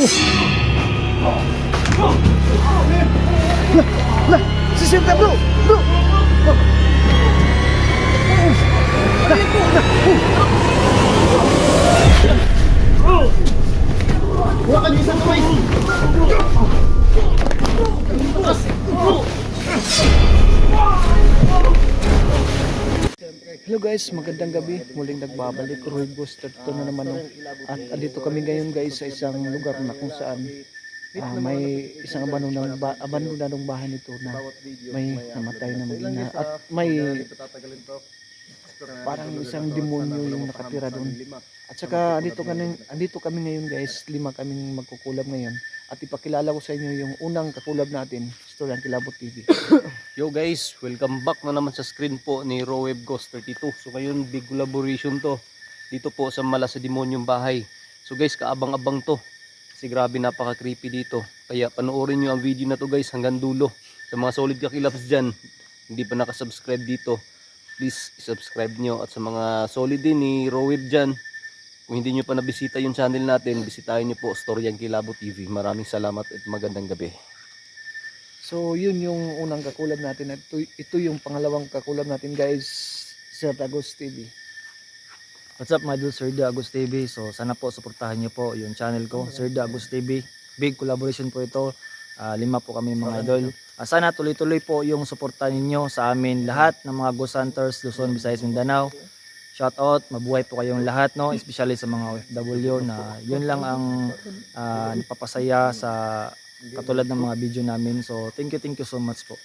Lah, sisipnya bro, bro. Wala ka bisa kamay. Hello guys, magandang gabi. Muling nagbabalik Roy Booster to na naman. At andito kami ngayon guys sa isang lugar na kung saan may isang abandonadong bahay nito na may namatay na mag-ina at may parang isang demonyo yung nakatira doon. At saka andito kami ngayon guys, 5 kaming magkukulab ngayon. At ipakilala ko sa inyo yung unang kakulab natin, Storyang Kilabot TV. Yo guys, welcome back na naman sa screen po ni Roweb Ghost 32. So ngayon big collaboration to dito po sa Mala sa Demonyong Bahay. So guys, kaabang-abang to kasi grabe napaka-creepy dito. Kaya panoorin nyo ang video na to guys hanggang dulo. Sa mga solid kakilabs dyan, hindi pa nakasubscribe dito, please subscribe nyo. At sa mga solid din ni Roweb dyan, kung hindi nyo pa nabisita yung channel natin, bisitahin nyo po Storyang Kilabot TV. Maraming salamat at magandang gabi. So yun yung unang kakulab natin. At ito yung pangalawang kakulab natin guys, Sir Dagos TV. What's up mga idol, Sir Dagos TV. So sana po suportahan niyo po yung channel ko, Sir Dagos TV. Big collaboration po ito. 5 po kami mga idol. Sana tuloy-tuloy po yung suportahan niyo sa amin lahat ng mga Ghost Hunters, Luzon, Visayas, Mindanao. Shout out, mabuhay po kayong lahat, no? Especially sa mga OFW na yun lang ang napapasaya sa katulad ng mga video namin. So thank you so much po.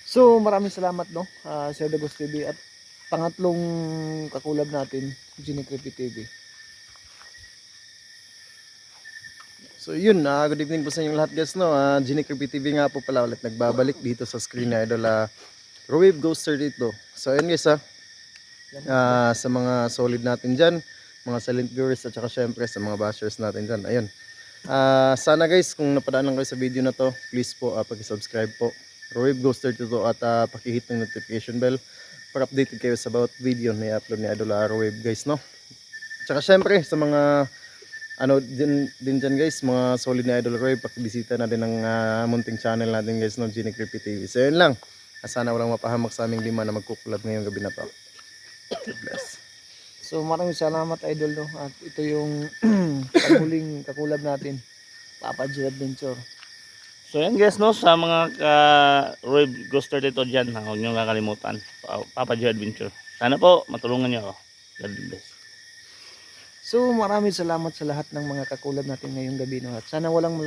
So maraming salamat no, Sir Dagos TV. At pangatlong kakulab natin, Genie Creepy TV. So yun, good evening po sa inyong lahat guys no. Genie Creepy TV nga po pala ulit nagbabalik dito sa screen na idol Roweb Ghost 32. So ayun guys sa mga solid natin dyan, mga silent viewers at saka syempre sa mga bashers natin dyan. Ayun. Sana guys kung napadaan lang kayo sa video na to, please po pag-subscribe po Roweb Ghost 32 at paki-hit ng notification bell para updated kayo sa bawat video na i-upload ni Idol Roweb guys no. At saka syempre sa mga din dyan guys, mga solid na Idol Roweb, pakibisita na din ng munting channel natin guys no, Genie Creepy TV. So yun lang. Sana walang mapahamak sa aming 5 na magkukulab ngayong gabi na to. God bless. So maraming salamat idol no. At ito yung panghuling kakulab natin, Papa G Adventure. So yan guys no, sa mga Roy Ghost 32 dyan, huwag nyo kakalimutan, Papa Joe Adventure. Sana po matulungan nyo ako. God bless. So maraming salamat sa lahat ng mga kakulab natin ngayong gabi no. At sana walang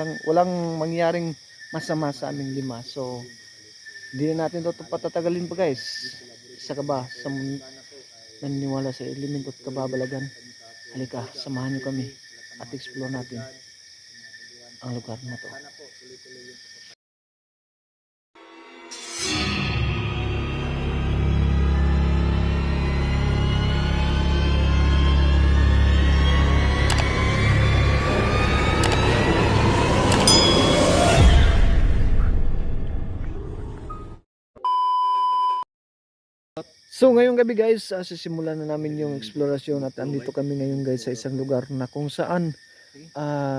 mangyaring masama sa aming 5. So hindi na natin ito patatagalin pa guys. Isa ka ba sa naniniwala sa elemento at kababalagan? Halika, samahan niyo kami at explore natin ang lugar na to. So ngayong gabi guys, sisimulan na namin yung eksplorasyon at andito kami ngayon guys sa isang lugar na kung saan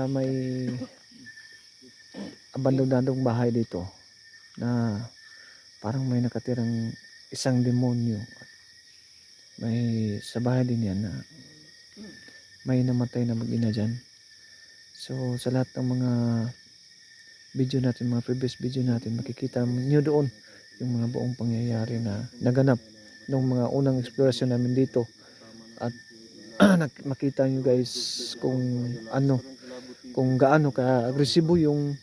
may abandonadong bahay dito na parang may nakatirang isang demonyo. May sa bahay din yan na may namatay na mag-ina dyan. So sa lahat ng mga video natin, mga previous video natin, makikita nyo doon yung mga buong pangyayari na naganap nung mga unang eksplorasyon namin dito. At makita nyo guys kung gaano ka agresibo yung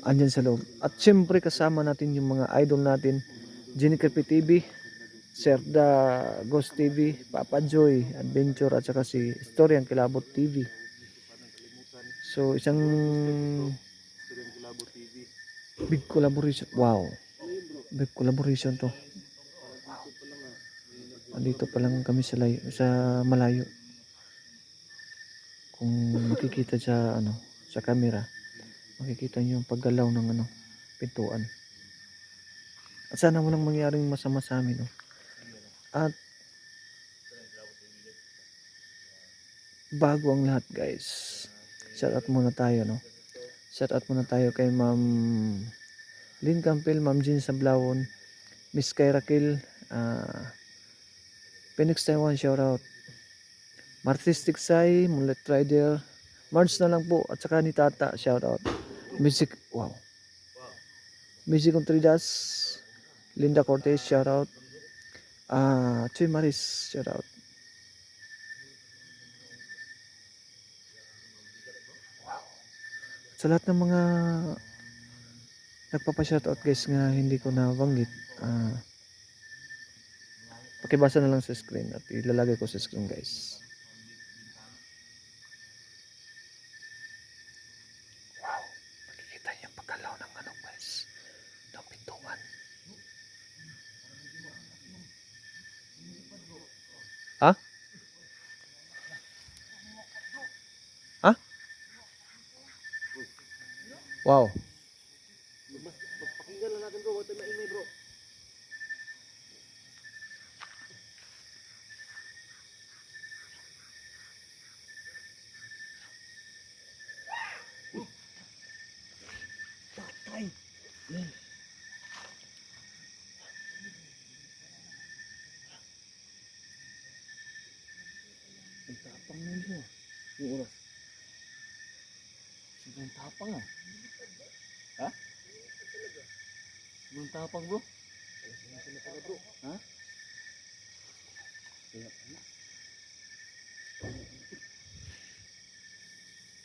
andyan sa loob. At syempre kasama natin yung mga idol natin, Genie Creepy TV, Sir Dagos TV, Papa Joy Adventure at saka si Storyang Kilabot TV. So isang big collaboration. Wow, big collaboration to. Andito pa lang kami sa malayo. Kung makikita sa sa camera, makikita niyo yung paggalaw ng pintuan. At sana walang mangyaring masama sa amin no. At bago ang lahat guys, shout out muna tayo, no? Shout out muna tayo kay Ma'am Lynn Campbell, Ma'am Jean Sablawon, Miss Kay Raquel, Phoenix Taiwan, shout out. Martistic Sai, Mulet Rider, Marge na lang po, at saka ni Tata, shout out. Music, wow. Music Contreras, Linda Cortez, shout out. Chuy Maris, shout out. Sa lahat ng mga nagpapa-shoutout guys nga hindi ko nabanggit, pakibasa na lang sa screen at ilalagay ko sa screen guys. Wow, makikita niyo yung pagkalaw ng ano guys, ng pintuan. Ha? Ha? Wow. Pakinggan lang natin bro, huwag tayo maingay bro. Ang tapang na yun. Yung oras. Sobrang tapang ah. Ha? Sobrang tapang bro. Ha?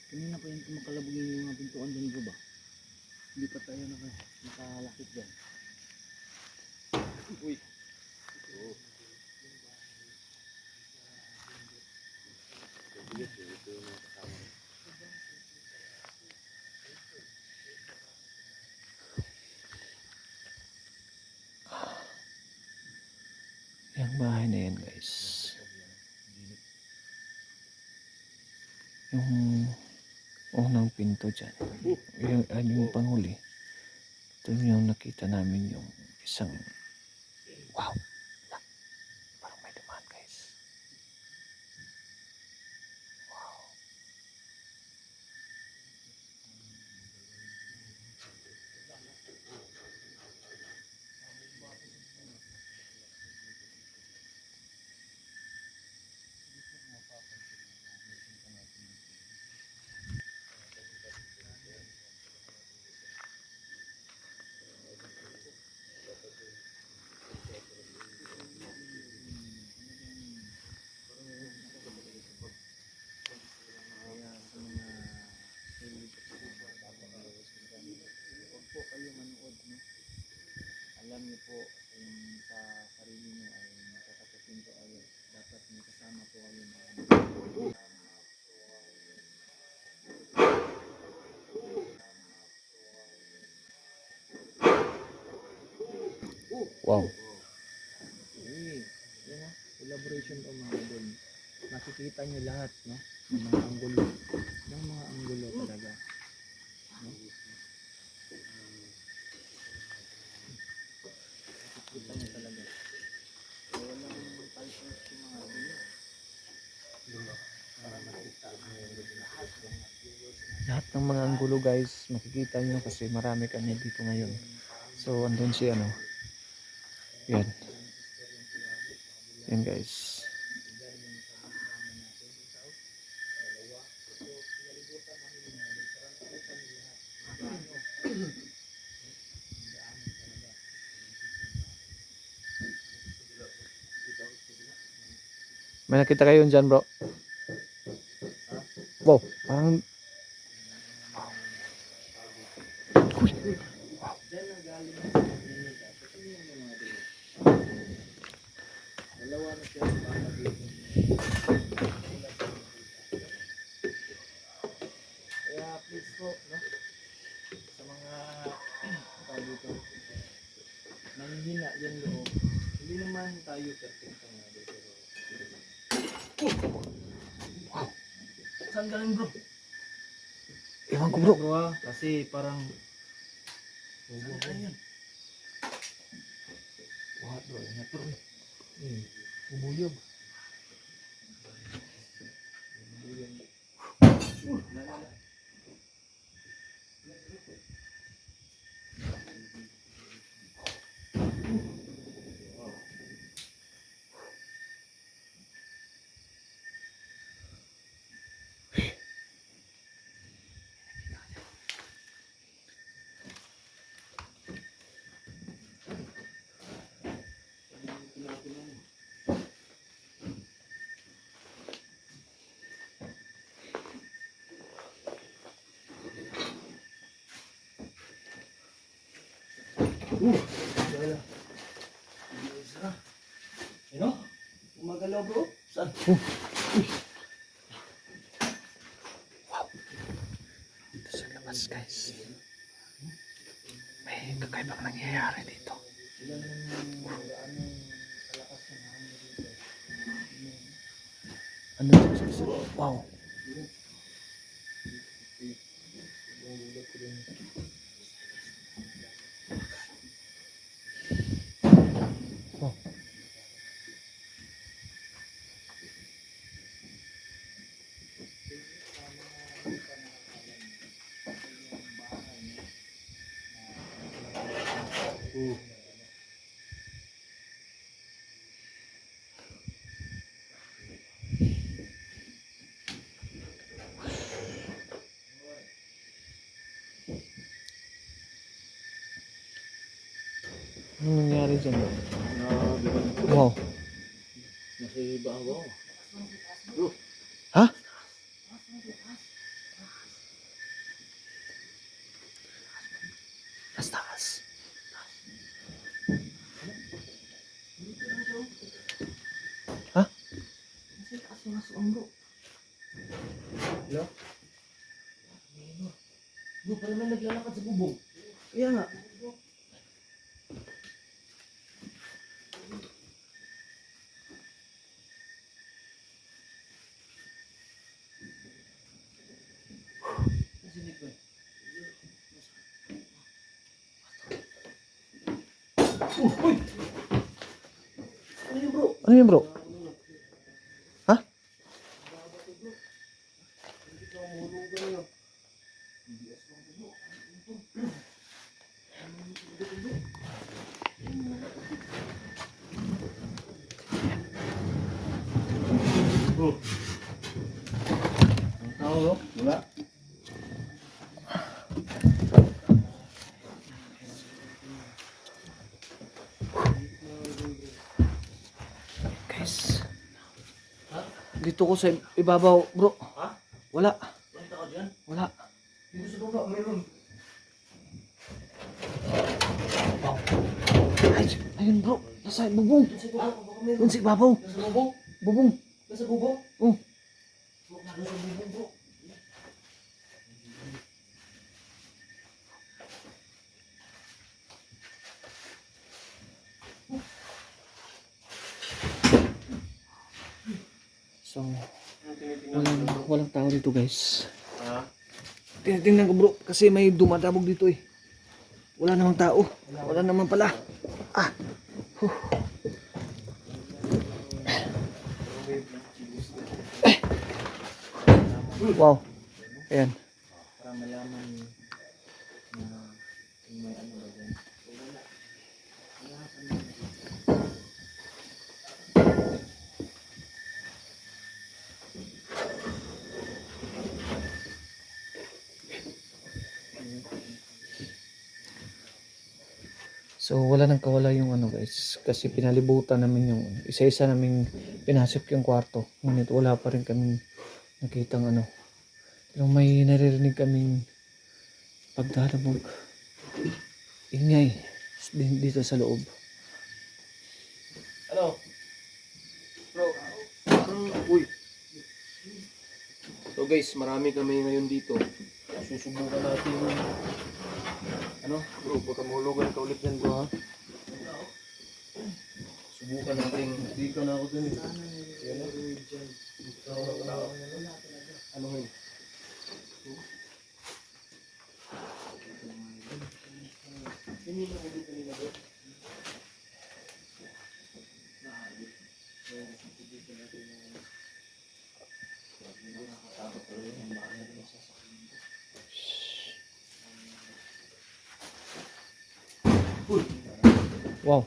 Kanina pa yung kumakalabog yung mga pintuan dyan bro ba? Hindi pa tayo nakalakit dyan. Uy. Yung bahay na yan guys, yung unang pinto dyan, yung panghuli, ito yung nakita namin yung isang, wow, parang may dumaan guys. Wow. Huwag po kayo manood, no? Alam niyo po, yung sa sarili niyo ay nakakaputin po kayo. Dapat may kasama po kayo na Wow. Yan na, collaboration po mga idol. Makikita niyo lahat, no? Ng mga anggulo. Ng mga anggulo talaga. No? Makikita niyo talaga. So, walang typos yung mga idol. Para makita niyo lahat ng viewers na Lahat ng mga anggulo guys, makikita nyo kasi marami kami dito ngayon. So, andun si ano. Yan. Yan guys. May nakita kayo dyan bro? Wow, parang dyan ang galing ng Manila. Kasi yun yung mga idol. Dalawa na siya ang baka dito. Kaya please po, no? Sa mga tao dito, nanghihina yung loob. Hindi naman tayo perfect mga idol, pero saan galing bro? ewan ko bro. Bro ah, kasi parang Ayan. Wah bro, ingat bro. Bubuyog. Bubuyog. Ano? Umagalaw bro? Saan? Dito sa labas guys. May kakaibang nangyayari dito. Ano? Wow. Oh. Anong nangyari dyan? Wow. Ha? Taas, taas. Ha? Bro, parang may naglalakad sa bubong. Kaya nga. Ano yun bro? Ha? Guys. Dito ko sa ibabaw, bro. Ha? Wala. Punta ka dyan? Wala. Dito sa baba, meron. Ay, ayun bro. Nasa bubong. Dito sa baba, baka meron. Doon sa ibabaw. Nasa bubong? Bubong. Nasa bubong? Oh. Nasa bubong bro. So, walang tao dito guys. Ha? Tingnan ko bro, kasi may dumadabog dito eh. Wala namang tao. Wala naman pala. Ah. Huh. Eh. Wow. Ayan. So wala nang kawala yung ano guys, kasi pinalibutan namin yung isa-isa naming pinasok yung kwarto. Ngunit wala pa rin kaming nakitang ano. Pero may naririnig kaming pagdadabog. Ingay dito sa loob. Ano? Bro, parang, uy. So guys, marami kami ngayon dito. Susubukan natin yung, ano, bro, baka mahulugan ka ulit yan bro ha. Subukan natin. Hindi ka na ako dun eh. Ano yun? Wow.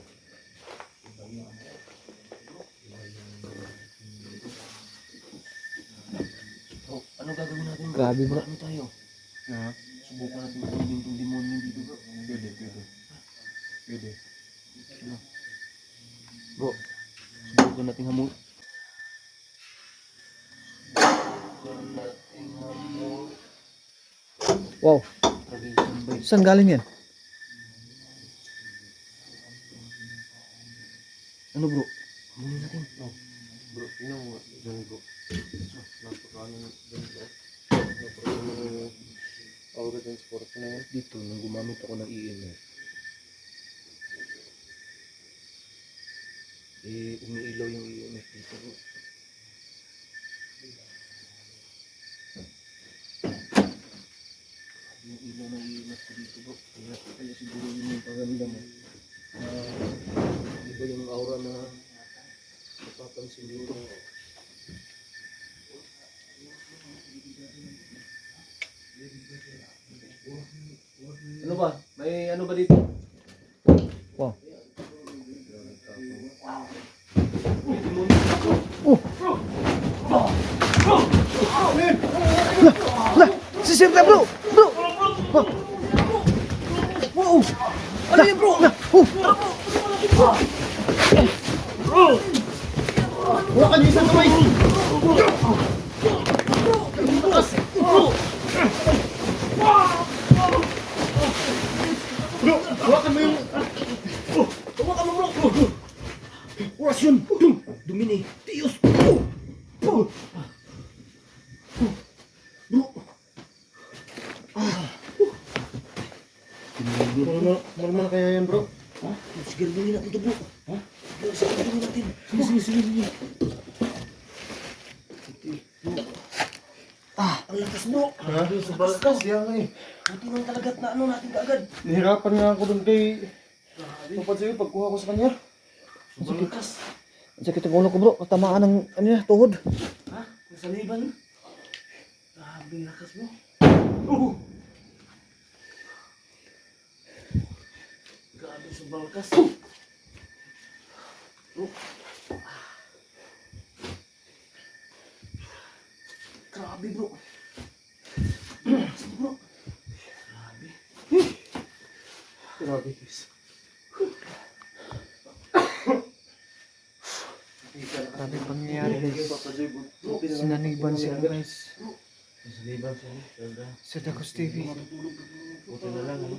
Bro, ano gagawin natin bro? Grabe bro. Ano tayo? Subukan natin kunin itong demonyo dito bro. Pwede. Bro, subukan natin hamon. Wow. Saan galing yan? Ano bro? Amunin natin. Bro, tingnan mo dyan bro. Napakaano dyan bro. Napakaano aura dyan sa kwarto na yan. Dito, nung gumamit ako ng EMF, umiilaw yung EMF dito bro. Yung ilaw ng EMF ko dito bro. Kaya siguro yun yung paramdam mo. Iba yung aura na napapansin dito. Ano ba? May ano ba dito? Wow. Sisirta bro! Bro! Wow! Ano yun bro? Wala ka niyo isang kamay! Hawakan mo yung... Hawakan mo bro! Oras yun! Dumini! Tiyos! Bro! Normal kaya yan bro? Sige, gawin natin ito bro! Sige, gawin natin! Sige! Ang lakas bro! Ha? Sobrang lakas yan eh. Buti nang talagat na ano natin kaagad! Nahirapan nga ako dun kay... Papadyoy, pagkuha ko sa kanya. Sobrang lakas! Ang sakit ang ulo ko bro. Tamaan ng ano niya, tuhod. Ha? Nasaliban? Grabe ang lakas bro! Grabe sobrang lakas! Bro! Grabe bro! Lakas bro! Grabe! Grabe guys. Grabe pangyayari guys. Papadyoy, buti na lang. Sinaniban sila guys. Nasaliban siya ni Sir. Sa Dagos TV. Buti na lang, ano?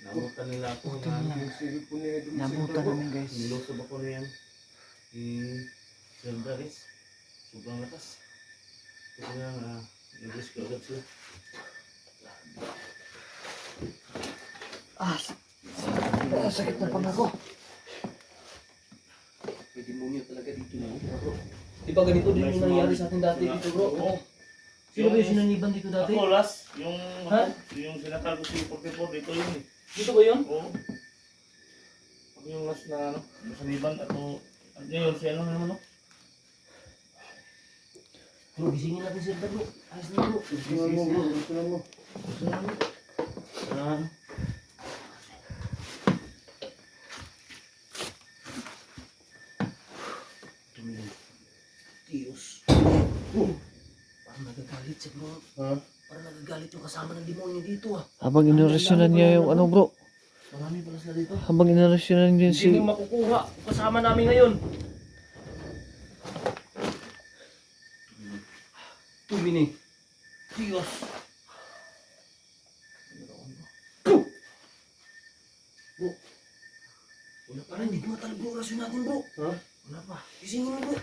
Namutan nila ako Buti na lang. Silip po niya dun sa Nabutan bro. namin guys. Nilusob ako na yan. Sir guys. Sobrang lakas. Buti na lang, nag-risk ko agad sila. Sakit na pang ako. May demonyo talaga dito na bro. Di ba ganito din yung nangyari sa atin dati dito bro? Oo. Sino ba yung sinaniban dito dati? Ako last, yung Ha? yung sinatago si 44 dito yun eh. Dito ba yun? Oo. Ako yung last na ano, nasaliban at ngayon si ano naman no? Bro, gisingin natin sir bro. Ayos na bro. Tingnan mo bro, tingnan mo. Ano? Diyos. Parang nagagalit siya bro. Ha? Parang nagagalit yung kasama ng demonyo dito ah. Habang inerasyonan niya yung ano bro. Marami pala sila dito. Habang inerasyonan niya Hindi si... mo makukuha yung kasama namin ngayon. 2 minutes. Diyos. Bro. Wala pa rin. Hindi ko matalab yung orasyon natin bro. Ha? Wala pa. Isingin mo bro.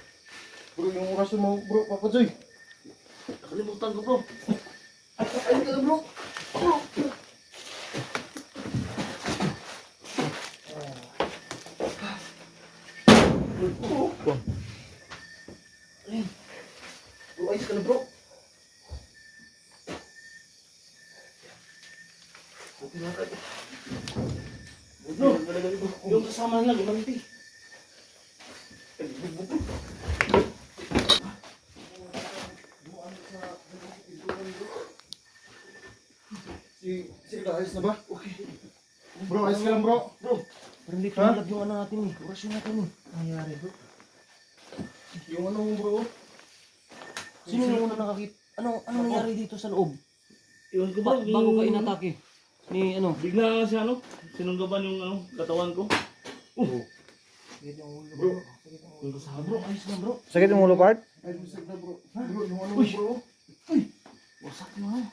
Bro, yung orasyon mo bro, Papadyoy. Nakalimutan ko bro. Ayun ka na bro. Ayun. Bro, ayos ka na bro. Buti na tayo. Bro, yung kasama nila, gumanti. Sige, ayos na ba? Okay. Bro, ayos ka lang bro. Bro, parang di tumalab yung ano natin eh. Orasyon natin eh. Nangyari bro. Yung ano mo bro? Sino yung una nakakita? Ano nangyari dito sa loob? Iwan ko ba? Bago ka inatake. Ni ano? Bigla kasi ano, sinunggaban yung ano, katawan ko. Bro, Yung kasama bro, ayos na bro. Sakit yung ulo part? ayos na bro. Bro, yung ano mo bro? Wasak na.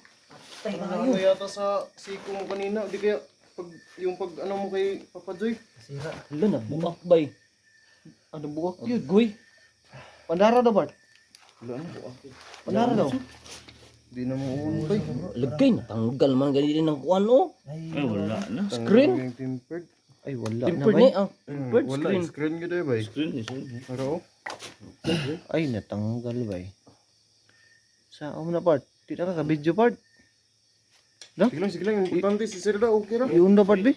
Tay na Ano kayo. yata sa siko mo kanina? Di kaya pag ano mo kay Papadyoy? Sira. Hala na, bumakbay. Ano buwak yun? Goy. Pandara daw, Bart. Wala na po. Pandara daw. Di na mo uunbay. Lagay, natanggal man ganito ng kuan oh. Ay, wala na. Screen? Yung tempered. Ay, wala na Tempered ba? ni ah. Tempered Wala, screen. screen ko dahil bay. Screen is yun. Pero, Ay, natanggal ba eh. Sa na, Bart? Di na ka video, Bart. sige lang. Importante si Sir da, okay ra. Iyon na, Bart, be.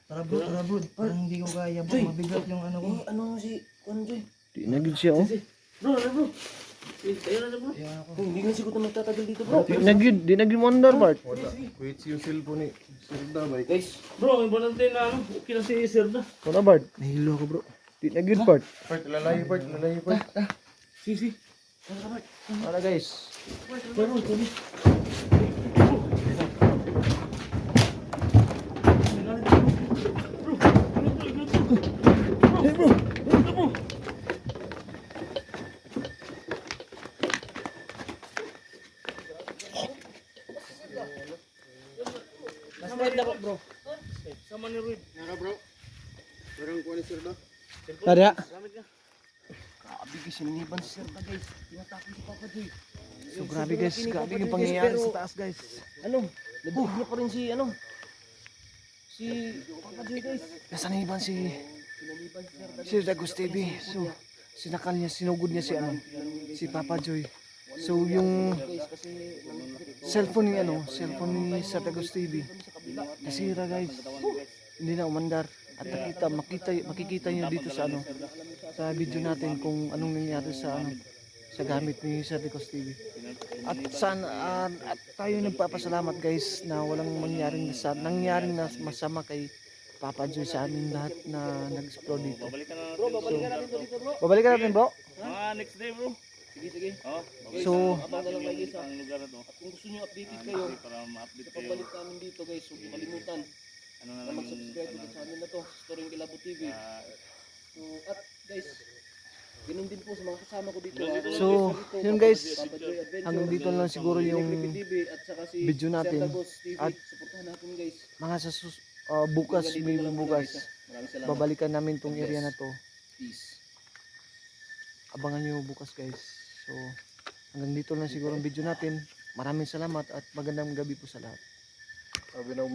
Tara bro, parang hindi ko kaya bro, mabigat yung ano ko. Ano si kuan Joy? Di na gid siya, oh. Bro. Tayo na bro. Hindi nga siguro magtatagal dito bro. Di na gid mo andar, Bart. Wala. Wait yung cellphone ni Sir da, bay. Guys, Bro, importante na ano, okay na si Sir na. Ito na, Bart. Nahilo ako bro. Di na gid, Bart. Part, lalayo part. si. Ano, guys? Sama ni Ruid. Nara bro. Parang kuha ni Sir da. Tara. Grabe sininiban si Sir da guys. Tinatapon si Papa Joy. So, grabe, guys. Grabe yung pangyayari sa taas, guys. Ano? Nabuhay niya pa rin si ano? Si Papa Joy guys. Nasaniban si Dagos TV. So, sinakal niya, sinugod niya si ano, si Papa Joy. So, yung cellphone ni Sir Dagos TV. Nasira, guys. Hindi na umandar. At makikita niyo dito sa ano, sa video natin kung anong nangyari sa ano, sa gamit ni Sir Dagos TV. At at tayo nagpapasalamat, guys, na walang nangyaring na masama kay Papa Joy sa amin lahat na nag-explore dito. Babalikan na Bro, babalikan natin to dito bro. Babalikan natin, bro. Mga next day, bro. Sige. Oh, So, Abang na lang kayo guys ha. ang lugar na to. At kung gusto nyo updated kayo, Para ma-update kayo. pagbalik namin dito guys, huwag niyo kalimutan Ano na na lang mag-subscribe dito sa amin na to, Storying Kilabo TV. So, at guys, ganun din po sa mga kasama ko dito. So, yun, guys. Papa Joy Adventure, Hanggang dito lang siguro yung Jinny TV, at saka si video natin. Sir Dagos TV. At Supportahan natin guys. mga bukas, maybe bukas, Maraming salamat. babalikan namin tong area na to. Peace. Abangan nyo bukas, guys. So, hanggang dito lang siguro ang video natin. Maraming salamat at magandang gabi po sa lahat. Sabi na